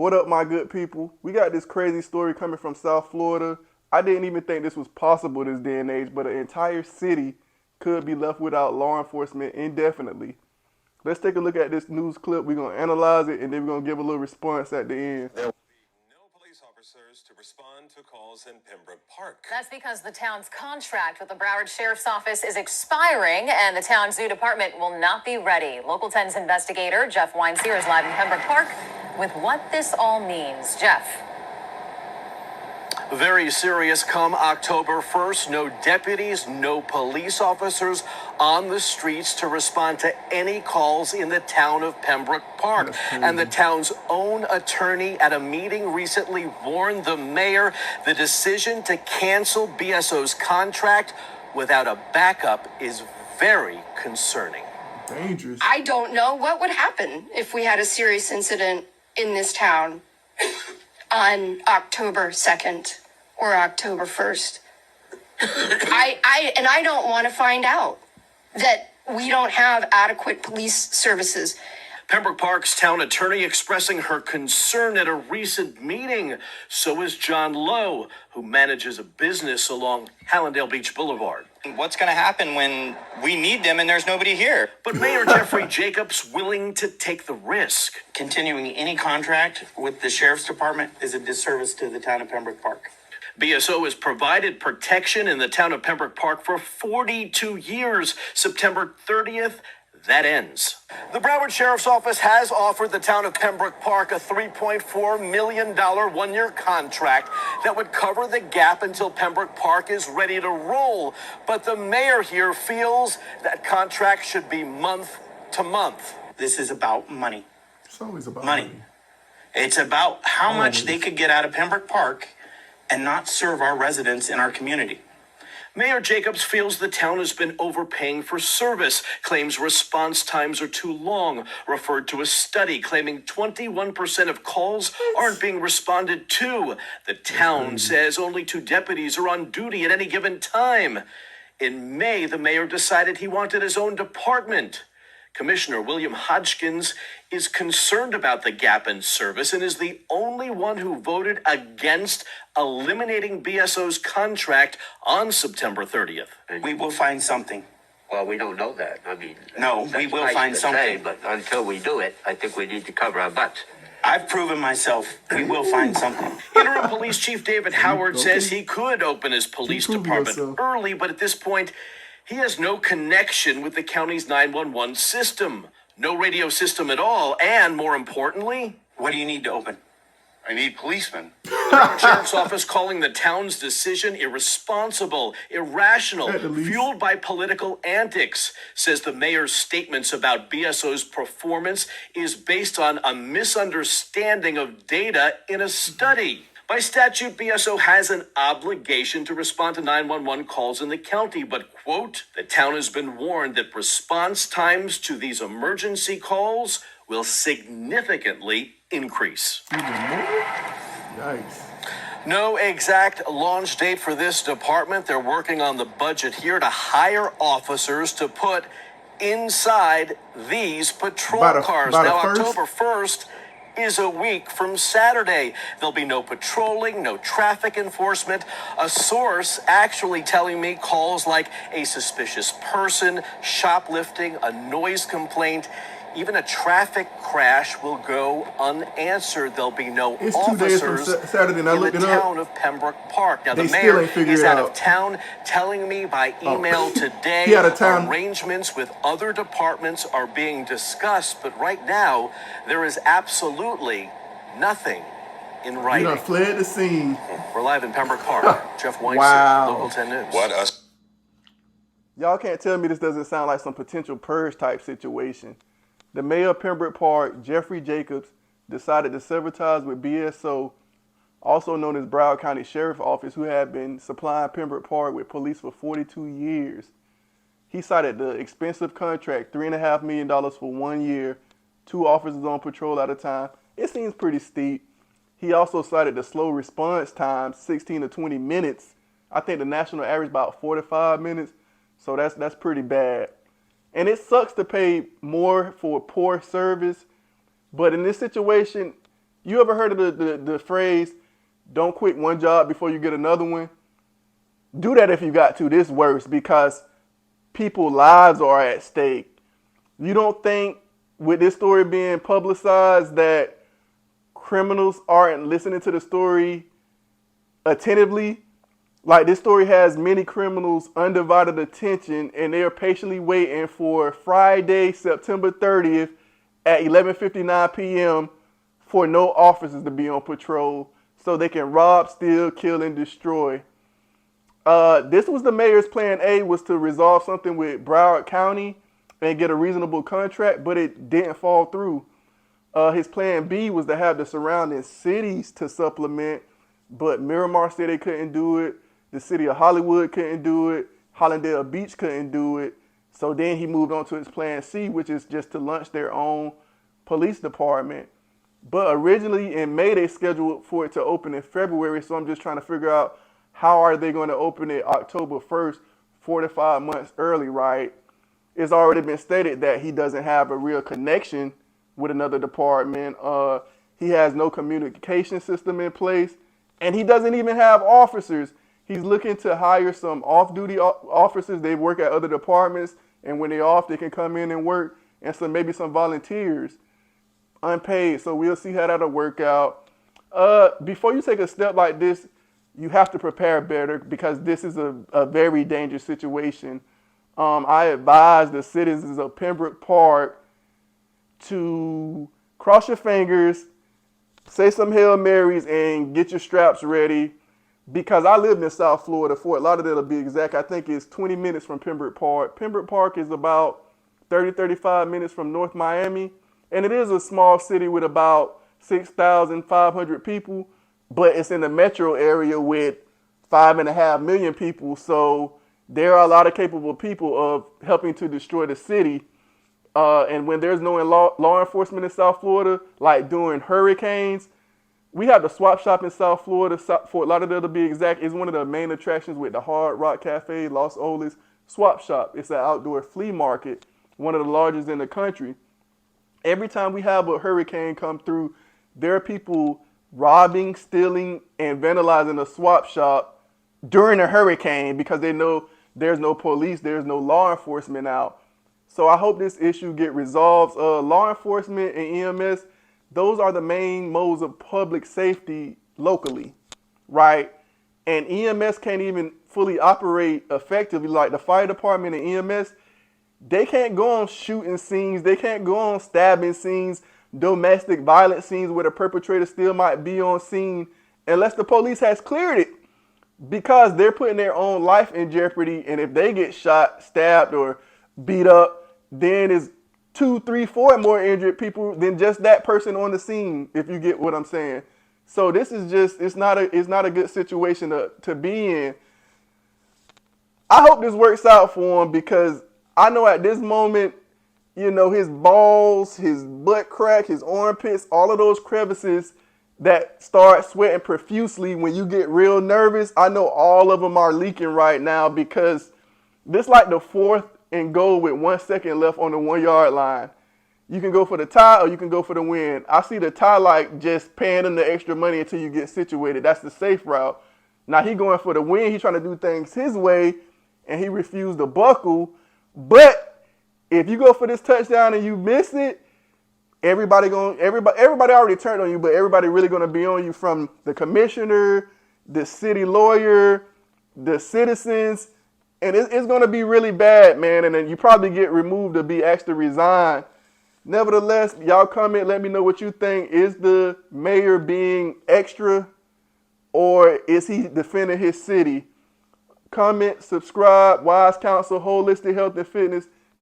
What up, my good people? We got this crazy story coming from South Florida. I didn't even think this was possible this day and age, but an entire city could be left without law enforcement indefinitely. Let's take a look at this news clip. We're going to analyze it, and then we're going to give a little response at the end. There will be no police officers to respond to calls in Pembroke Park. That's because the town's contract with the Broward Sheriff's Office is expiring, and the town zoo department will not be ready. Local 10's investigator Jeff Weinseer is live in Pembroke Park with what this all means. Jeff. Very serious come October 1st. No deputies, no police officers on the streets to respond to any calls in the town of Pembroke Park. And the town's own attorney at a meeting recently warned the mayor the decision to cancel BSO's contract without a backup is very concerning. Dangerous. I don't know what would happen if we had a serious incident in this town on October 2nd or October 1st. I don't want to find out that we don't have adequate police services. Pembroke Park's town attorney expressing her concern at a recent meeting. So is John Lowe, who manages a business along Hallandale Beach Boulevard. What's going to happen when we need them and there's nobody here? But Mayor Jeffrey Jacobs willing to take the risk. Continuing any contract with the sheriff's department is a disservice to the town of Pembroke Park. BSO has provided protection in the town of Pembroke Park for 42 years. September 30th, that ends. The Broward Sheriff's Office has offered the town of Pembroke Park a $3.4 million one-year contract that would cover the gap until Pembroke Park is ready to roll. But the mayor here feels that contract should be month to month. This is about money. It's always about Money. It's about how much they could get out of Pembroke Park and not serve our residents in our community. Mayor Jacobs feels the town has been overpaying for service, claims response times are too long, referred to a study claiming 21% of calls aren't being responded to. The town says only 2 deputies are on duty at any given time. In May, the mayor decided he wanted his own department. Commissioner William Hodgkins is concerned about the gap in service and is the only one who voted against eliminating BSO's contract on September 30th. We will find something. Well, we don't know that. I mean, No, we will nice find to something. say, but until we do it, I think we need to cover our butts. I've proven myself. We will find something. Interim Police Chief David Howard says he could open his police Keep proving department yourself. early, but at this point, he has no connection with the county's 911 system. No radio system at all, and more importantly, What do you need to open? I need policemen. Sheriff's Office calling the town's decision irresponsible, irrational, At the least. fueled by political antics. Says the mayor's statements about BSO's performance is based on a misunderstanding of data in a study. By statute, BSO has an obligation to respond to 911 calls in the county, but, quote, the town has been warned that response times to these emergency calls will significantly increase. Even more? Yikes. No exact launch date for this department. They're working on the budget here to hire officers to put inside these patrol cars. by the Now, first? October 1st is a week from Saturday. There'll be no patrolling, no traffic enforcement. A source actually telling me calls like a suspicious person, shoplifting, a noise complaint, even a traffic crash will go unanswered. There'll be no It's 2 days from officers Saturday, and I in looked the it up. town of Pembroke Park. Now, They the still mayor ain't figured is it out out. of town, telling me by email today He out of town. arrangements with other departments are being discussed, but right now there is absolutely nothing in You writing. done fled the scene. We're live in Pembroke Park. Jeff Weinstein, Wow. Local 10 News. What us? Y'all can't tell me this doesn't sound like some potential purge type situation. The mayor of Pembroke Park, Jeffrey Jacobs, decided to sever ties with BSO, also known as Broward County Sheriff's Office, who had been supplying Pembroke Park with police for 42 years. He cited the expensive contract, $3.5 million for 1 year, 2 officers on patrol at a time. It seems pretty steep. He also cited the slow response time, 16 to 20 minutes. I think the national average about 45 minutes, so that's pretty bad. And it sucks to pay more for poor service, but in this situation, You ever heard of the phrase, don't quit one job before you get another one? Do that if you got to. This works because people's lives are at stake. You don't think with this story being publicized that criminals aren't listening to the story attentively? Like, this story has many criminals' undivided attention, and they are patiently waiting for Friday, September 30th at 11:59 p.m. for no officers to be on patrol so they can rob, steal, kill, and destroy. This was the mayor's plan A, was to resolve something with Broward County and get a reasonable contract, but it didn't fall through. His plan B was to have the surrounding cities to supplement, but Miramar said they couldn't do it. The city of Hollywood couldn't do it. Hollandale Beach couldn't do it. So then he moved on to his plan C, which is just to launch their own police department. But originally in May, they scheduled for it to open in February. So I'm just trying to figure out, how are they going to open it October 1st, 4 to 5 months early, right? It's already been stated that he doesn't have a real connection with another department. He has no communication system in place, and he doesn't even have officers. He's looking to hire some off-duty officers. They work at other departments, and when they're off, they can come in and work, and maybe some volunteers, unpaid. So we'll see how that'll work out. Before you take a step like this, you have to prepare better, because this is a very dangerous situation. I advise the citizens of Pembroke Park to cross your fingers, say some Hail Marys, and get your straps ready, because I lived in South Florida. Fort Lauderdale to be exact. I think it's 20 minutes from Pembroke Park. Pembroke Park is about 35 minutes from North Miami, and it is a small city with about 6,500 people, but it's in the metro area with 5.5 million people. So there are a lot of capable people of helping to destroy the city. And when there's no law enforcement in South Florida, like during hurricanes, we have the swap shop in South Florida, Fort Lauderdale to be exact, is one of the main attractions with the Hard Rock Cafe, Los Olas swap shop. It's an outdoor flea market, one of the largest in the country. Every time we have a hurricane come through, there are people robbing, stealing, and vandalizing the swap shop during a hurricane because they know there's no police, there's no law enforcement out. So I hope this issue get resolved. Law enforcement and EMS, those are the main modes of public safety locally, right? And EMS can't even fully operate effectively. Like the fire department and EMS, they can't go on shooting scenes. They can't go on stabbing scenes, domestic violence scenes where the perpetrator still might be on scene unless the police has cleared it, because they're putting their own life in jeopardy. And if they get shot, stabbed, or beat up, then it's 2, 3, 4 more injured people than just that person on the scene, if you get what I'm saying. So this is just, it's not a good situation to be in. I hope this works out for him, because I know at this moment, you know, his balls, his butt crack, his armpits, all of those crevices that start sweating profusely when you get real nervous, I know all of them are leaking right now, because this like the 4th and goal with 1 second left on the 1 yard line. You can go for the tie or you can go for the win. I see the tie like just paying him the extra money until you get situated. That's the safe route. Now he going for the win. He's trying to do things his way, and he refused to buckle. But if you go for this touchdown and you miss it, everybody already turned on you, but everybody really going to be on you, from the commissioner, the city lawyer, the citizens. And it's going to be really bad, man. And then you probably get removed or be asked to resign. Nevertheless, y'all comment, let me know what you think. Is the mayor being extra, or is he defending his city? Comment, subscribe. Wise Counsel, Holistic Health and Fitness.